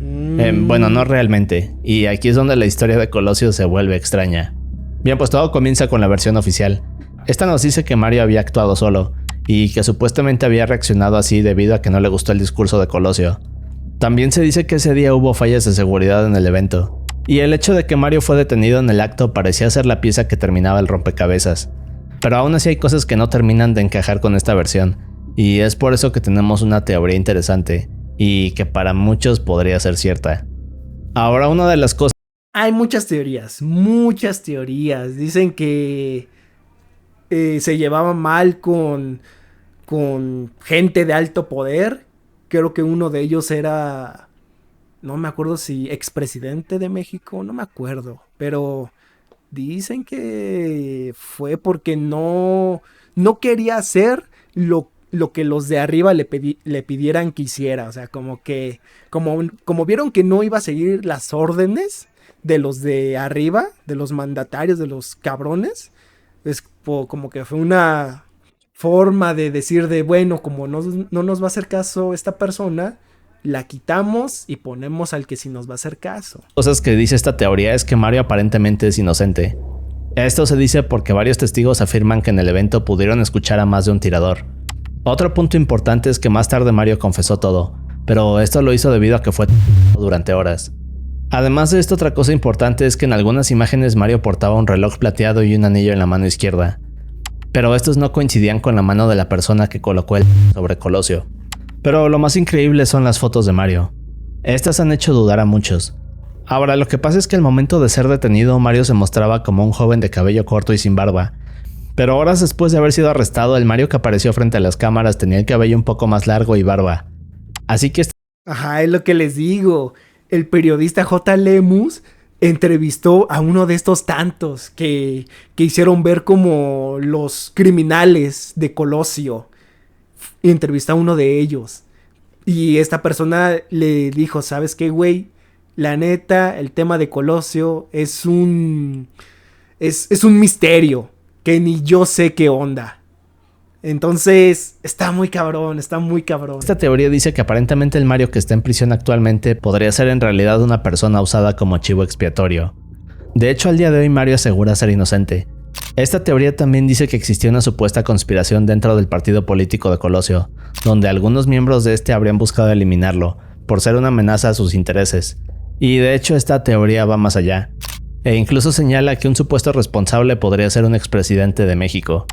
Bueno, no realmente, y aquí es donde la historia de Colosio se vuelve extraña. Bien, pues todo comienza con la versión oficial. Esta nos dice que Mario había actuado solo, y que supuestamente había reaccionado así debido a que no le gustó el discurso de Colosio. También se dice que ese día hubo fallas de seguridad en el evento, y el hecho de que Mario fue detenido en el acto parecía ser la pieza que terminaba el rompecabezas. Pero aún así hay cosas que no terminan de encajar con esta versión, y es por eso que tenemos una teoría interesante, y que para muchos podría ser cierta. Ahora, una de las cosas... Hay muchas teorías, muchas teorías. Dicen que se llevaba mal con gente de alto poder. Creo que uno de ellos era, no me acuerdo si expresidente de México, no me acuerdo. Pero dicen que fue porque no quería hacer lo que los de arriba le pidieran que hiciera. O sea, como que, como vieron que no iba a seguir las órdenes de los de arriba, de los mandatarios, de los cabrones, es como que fue una forma de decir de, bueno, como no nos va a hacer caso esta persona, la quitamos y ponemos al que sí nos va a hacer caso. Cosas que dice esta teoría es que Mario aparentemente es inocente. Esto se dice porque varios testigos afirman que en el evento pudieron escuchar a más de un tirador. Otro punto importante es que más tarde Mario confesó todo, pero esto lo hizo debido a que fue durante horas. Además de esto, otra cosa importante es que en algunas imágenes Mario portaba un reloj plateado y un anillo en la mano izquierda, pero estos no coincidían con la mano de la persona que colocó el sobre Colosio. Pero lo más increíble son las fotos de Mario. Estas han hecho dudar a muchos. Ahora, lo que pasa es que al momento de ser detenido, Mario se mostraba como un joven de cabello corto y sin barba. Pero horas después de haber sido arrestado, el Mario que apareció frente a las cámaras tenía el cabello un poco más largo y barba. Así que... Ajá, es lo que les digo. El periodista J. Lemus entrevistó a uno de estos tantos que hicieron ver como los criminales de Colosio. entrevistó a uno de ellos. Y esta persona le dijo, ¿sabes qué, güey? La neta, el tema de Colosio es un misterio que ni yo sé qué onda. Entonces, está muy cabrón, está muy cabrón. Esta teoría dice que aparentemente el Mario que está en prisión actualmente podría ser en realidad una persona usada como chivo expiatorio. De hecho, al día de hoy Mario asegura ser inocente. Esta teoría también dice que existió una supuesta conspiración dentro del partido político de Colosio, donde algunos miembros de este habrían buscado eliminarlo, por ser una amenaza a sus intereses. Y de hecho esta teoría va más allá, e incluso señala que un supuesto responsable podría ser un expresidente de México.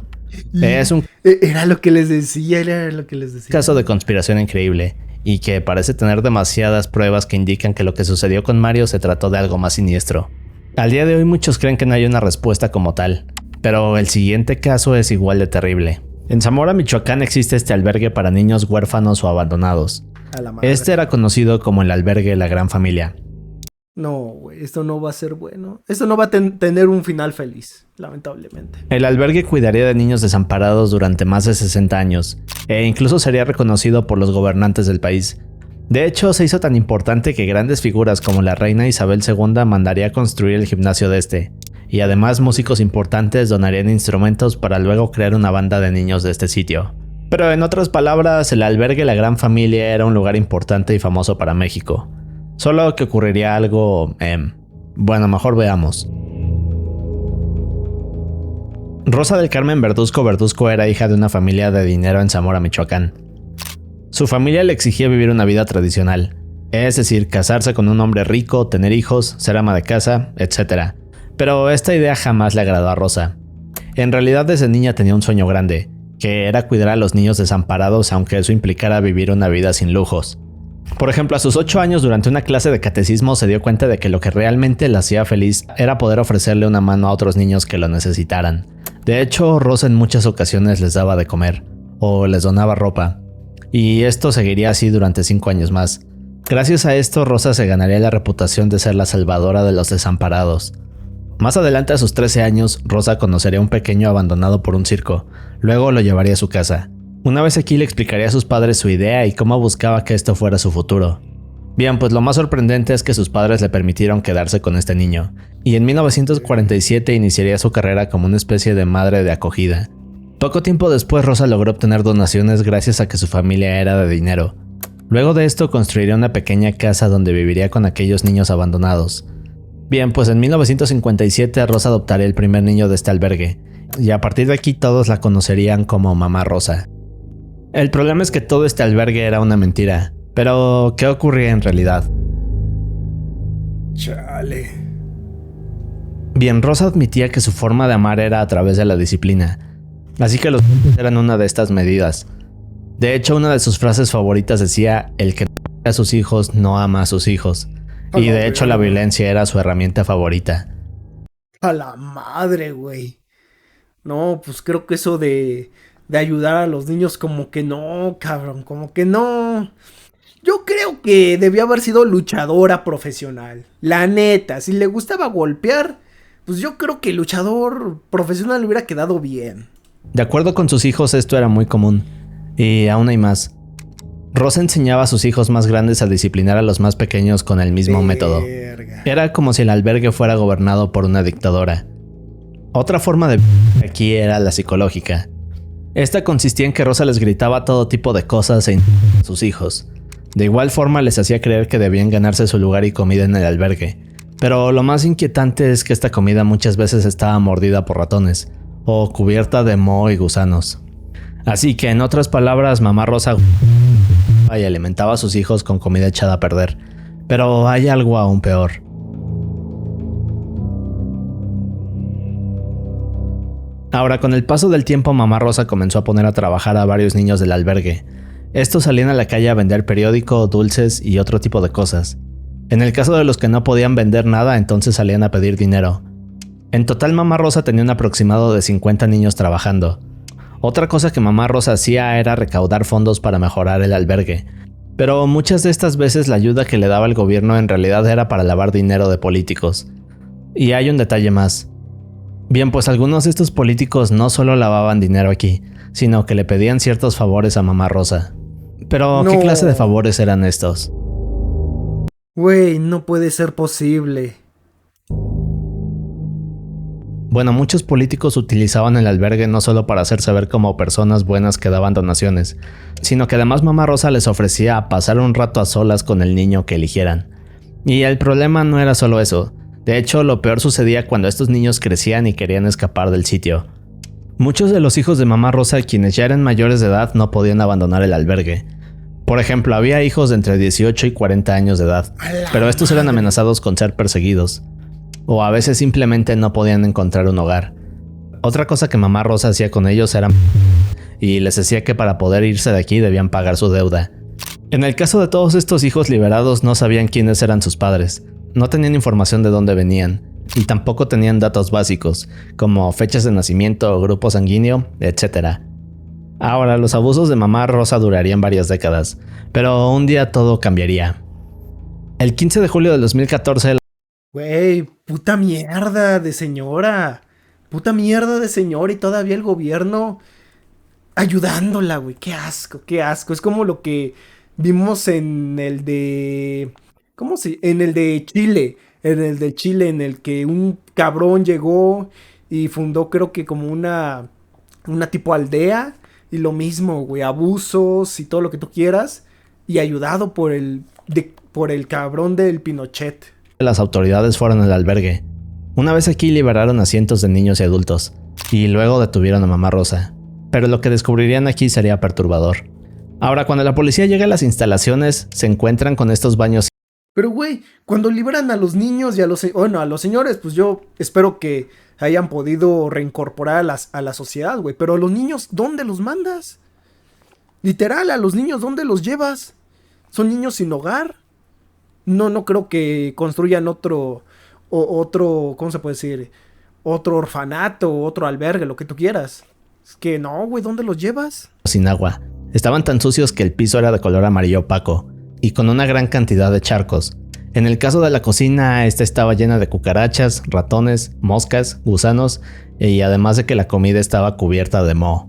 Es un Era lo que les decía. caso de conspiración increíble, y que parece tener demasiadas pruebas que indican que lo que sucedió con Mario se trató de algo más siniestro. Al día de hoy muchos creen que no hay una respuesta como tal, pero el siguiente caso es igual de terrible. En Zamora, Michoacán existe este albergue para niños huérfanos o abandonados. A la madre. Este era conocido como el albergue La Gran Familia. No, güey, esto no va a ser bueno. Esto no va a tener un final feliz, lamentablemente. El albergue cuidaría de niños desamparados durante más de 60 años, e incluso sería reconocido por los gobernantes del país. De hecho, se hizo tan importante que grandes figuras como la reina Isabel II mandaría construir el gimnasio de este, y además músicos importantes donarían instrumentos para luego crear una banda de niños de este sitio. Pero en otras palabras, el albergue La Gran Familia era un lugar importante y famoso para México. Solo que ocurriría algo... bueno, mejor veamos. Rosa del Carmen Verduzco era hija de una familia de dinero en Zamora, Michoacán. Su familia le exigía vivir una vida tradicional, es decir, casarse con un hombre rico, tener hijos, ser ama de casa, etc. Pero esta idea jamás le agradó a Rosa. En realidad desde niña tenía un sueño grande, que era cuidar a los niños desamparados aunque eso implicara vivir una vida sin lujos. Por ejemplo, a sus 8 años durante una clase de catecismo se dio cuenta de que lo que realmente la hacía feliz era poder ofrecerle una mano a otros niños que lo necesitaran. De hecho, Rosa en muchas ocasiones les daba de comer, o les donaba ropa, y esto seguiría así durante 5 años más. Gracias a esto, Rosa se ganaría la reputación de ser la salvadora de los desamparados. Más adelante, a sus 13 años, Rosa conocería a un pequeño abandonado por un circo, luego lo llevaría a su casa. Una vez aquí le explicaría a sus padres su idea y cómo buscaba que esto fuera su futuro. Bien, pues lo más sorprendente es que sus padres le permitieron quedarse con este niño, y en 1947 iniciaría su carrera como una especie de madre de acogida. Poco tiempo después Rosa logró obtener donaciones gracias a que su familia era de dinero. Luego de esto construiría una pequeña casa donde viviría con aquellos niños abandonados. Bien, pues en 1957 Rosa adoptaría el primer niño de este albergue, y a partir de aquí todos la conocerían como Mamá Rosa. El problema es que todo este albergue era una mentira, pero ¿qué ocurría en realidad? Chale. Bien, Rosa admitía que su forma de amar era a través de la disciplina, así que los golpes eran una de estas medidas. De hecho, una de sus frases favoritas decía: el que no ama a sus hijos no ama a sus hijos, y de hecho la violencia era su herramienta favorita. A la madre, güey. No, pues creo que eso de ayudar a los niños como que no, cabrón, como que no. Yo creo que debió haber sido luchadora profesional. La neta, si le gustaba golpear, pues yo creo que luchador profesional le hubiera quedado bien. De acuerdo con sus hijos, esto era muy común, y aún hay más. Rosa enseñaba a sus hijos más grandes a disciplinar a los más pequeños con el mismo método. Era como si el albergue fuera gobernado por una dictadora. Otra forma de aquí era la psicológica. Esta consistía en que Rosa les gritaba todo tipo de cosas a sus hijos. De igual forma les hacía creer que debían ganarse su lugar y comida en el albergue. Pero lo más inquietante es que esta comida muchas veces estaba mordida por ratones, o cubierta de moho y gusanos. Así que en otras palabras, Mamá Rosa y alimentaba a sus hijos con comida echada a perder. Pero hay algo aún peor. Ahora, con el paso del tiempo, Mamá Rosa comenzó a poner a trabajar a varios niños del albergue. Estos salían a la calle a vender periódico, dulces y otro tipo de cosas. En el caso de los que no podían vender nada, entonces salían a pedir dinero. En total, Mamá Rosa tenía un aproximado de 50 niños trabajando. Otra cosa que Mamá Rosa hacía era recaudar fondos para mejorar el albergue. Pero muchas de estas veces la ayuda que le daba el gobierno en realidad era para lavar dinero de políticos. Y hay un detalle más. Bien, pues algunos de estos políticos no solo lavaban dinero aquí, sino que le pedían ciertos favores a Mamá Rosa. Pero, ¿qué No. clase de favores eran estos? Güey, no puede ser posible. Bueno, muchos políticos utilizaban el albergue no solo para hacerse ver como personas buenas que daban donaciones, sino que además Mamá Rosa les ofrecía pasar un rato a solas con el niño que eligieran. Y el problema no era solo eso. De hecho, lo peor sucedía cuando estos niños crecían y querían escapar del sitio. Muchos de los hijos de Mamá Rosa, quienes ya eran mayores de edad, no podían abandonar el albergue. Por ejemplo, había hijos de entre 18 y 40 años de edad, pero estos eran amenazados con ser perseguidos. O a veces simplemente no podían encontrar un hogar. Otra cosa que Mamá Rosa hacía con ellos era y les decía que para poder irse de aquí debían pagar su deuda. En el caso de todos estos hijos liberados no sabían quiénes eran sus padres, no tenían información de dónde venían, y tampoco tenían datos básicos, como fechas de nacimiento, grupo sanguíneo, etc. Ahora, los abusos de Mamá Rosa durarían varias décadas, pero un día todo cambiaría. El 15 de julio del 2014, Güey, puta mierda de señora. Puta mierda de señora y todavía el gobierno ayudándola, güey. Qué asco, qué asco. Es como lo que vimos en el de... ¿Cómo se? En el de Chile. En el de Chile, en el que un cabrón llegó y fundó, creo que como una tipo aldea. Y lo mismo, güey. Abusos y todo lo que tú quieras. Y ayudado por por el cabrón del Pinochet. las autoridades fueron al albergue. Una vez aquí liberaron a cientos de niños y adultos, y luego detuvieron a Mamá Rosa. Pero lo que descubrirían aquí sería perturbador. Ahora, cuando la policía llega a las instalaciones, se encuentran con estos baños. Pero, güey, cuando liberan a los niños y a los señores, pues yo espero que hayan podido reincorporar a la sociedad, güey. Pero a los niños, ¿dónde los mandas? Literal, a los niños, ¿dónde los llevas? ¿Son niños sin hogar? No creo que construyan otro, ¿cómo se puede decir? Otro orfanato, otro albergue, lo que tú quieras. Es que no, güey, ¿dónde los llevas? Sin agua. Estaban tan sucios que el piso era de color amarillo opaco, y con una gran cantidad de charcos. En el caso de la cocina, esta estaba llena de cucarachas, ratones, moscas, gusanos, y además de que la comida estaba cubierta de moho.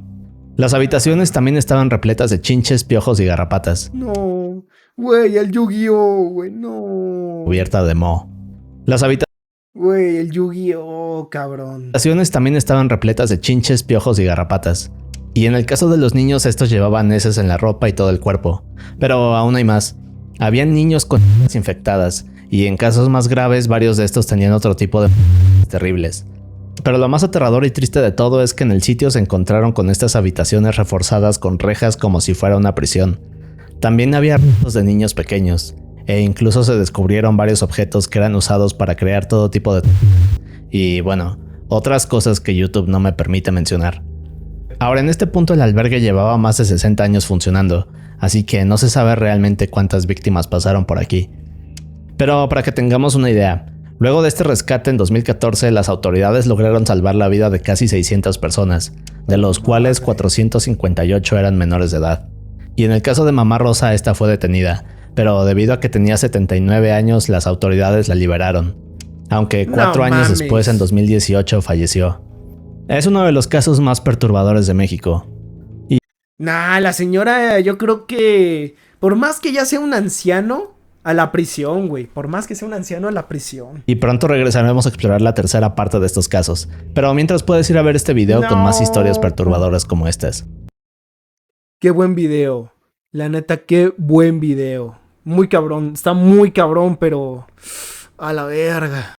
Las habitaciones también estaban repletas de chinches, piojos y garrapatas. No, güey, el Yu-Gi-Oh, güey, no. Cubierta de moho. Las Güey, el Yu-Gi-Oh, cabrón. habitaciones también estaban repletas de chinches, piojos y garrapatas. Y en el caso de los niños, estos llevaban heces en la ropa y todo el cuerpo. Pero aún hay más. Habían niños con infectadas, y en casos más graves, varios de estos tenían otro tipo de terribles. Pero lo más aterrador y triste de todo es que en el sitio se encontraron con estas habitaciones reforzadas con rejas como si fuera una prisión. También había restos de niños pequeños, e incluso se descubrieron varios objetos que eran usados para crear todo tipo de... y bueno, otras cosas que YouTube no me permite mencionar. Ahora, en este punto el albergue llevaba más de 60 años funcionando, así que no se sabe realmente cuántas víctimas pasaron por aquí. Pero para que tengamos una idea, luego de este rescate en 2014, las autoridades lograron salvar la vida de casi 600 personas, de los cuales 458 eran menores de edad. Y en el caso de Mamá Rosa, esta fue detenida, pero debido a que tenía 79 años, las autoridades la liberaron. Aunque 4 años mames. después, en 2018, falleció. Es uno de los casos más perturbadores de México. Nah, la señora, yo creo que por más que ya sea un anciano, a la prisión, güey. Por más que sea un anciano, a la prisión. Y pronto regresaremos a explorar la tercera parte de estos casos. Pero mientras puedes ir a ver este video con más historias perturbadoras como estas. Qué buen video. La neta, qué buen video. Muy cabrón. Está muy cabrón, pero... a la verga.